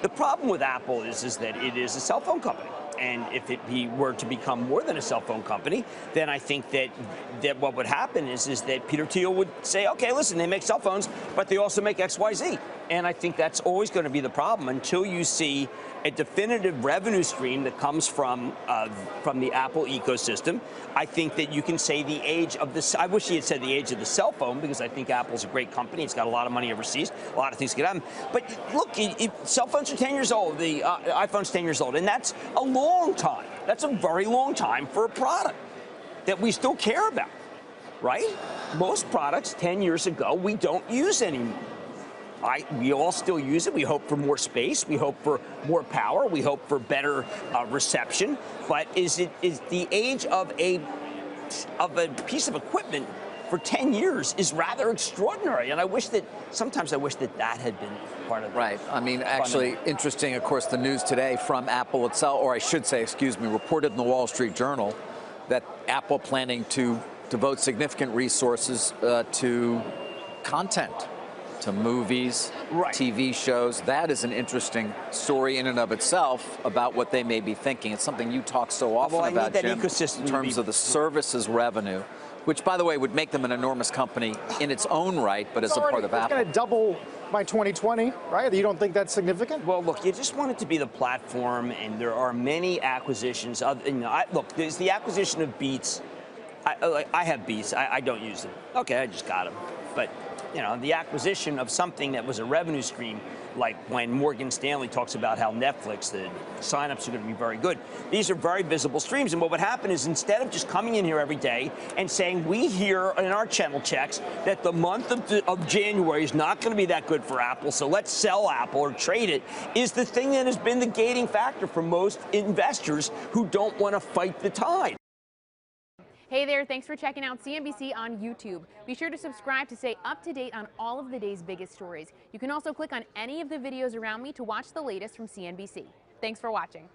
The problem with Apple is that it is a cell phone company. And if it were to become more than a cell phone company, then I think that what would happen is that Peter Thiel would say, okay, listen, they make cell phones, but they also make X, Y, Z. And I think that's always going to be the problem until you see a definitive revenue stream that comes from the Apple ecosystem. I think that you can say the age of this. I wish he had said the age of the cell phone, because I think Apple's a great company. It's got a lot of money overseas, a lot of things to get on. But look, cell phones are 10 years old. The iPhone's 10 years old, and that's a long time. That's a very long time for a product that we still care about, right? Most products 10 years ago we don't use anymore. We all still use it. We hope for more space. We hope for more power. We hope for better reception. But is the age of a piece of equipment for 10 years is rather extraordinary. And sometimes I wish that had been part of it. Right. I mean, actually interesting, of course, the news today from Apple itself, or I should say, excuse me, reported in the Wall Street Journal that Apple planning to devote significant resources to content, to movies, right, TV shows. That is an interesting story in and of itself about what they may be thinking. It's something you talk so often about, Jim, in terms of the services revenue, which, by the way, would make them an enormous company in its own right, but as a part of Apple. It's going to double by 2020, right? You don't think that's significant? Well, look, you just want it to be the platform, and there are many acquisitions. Look, there's the acquisition of Beats. I have Beats. I don't use them. Okay, I just got them. But the acquisition of something that was a revenue stream, like when Morgan Stanley talks about how Netflix, the signups are going to be very good. These are very visible streams. And what would happen is, instead of just coming in here every day and saying, we hear in our channel checks that the month of January is not going to be that good for Apple, so let's sell Apple or trade it, is the thing that has been the gating factor for most investors who don't want to fight the tide. Hey there, thanks for checking out CNBC on YouTube. Be sure to subscribe to stay up to date on all of the day's biggest stories. You can also click on any of the videos around me to watch the latest from CNBC. Thanks for watching.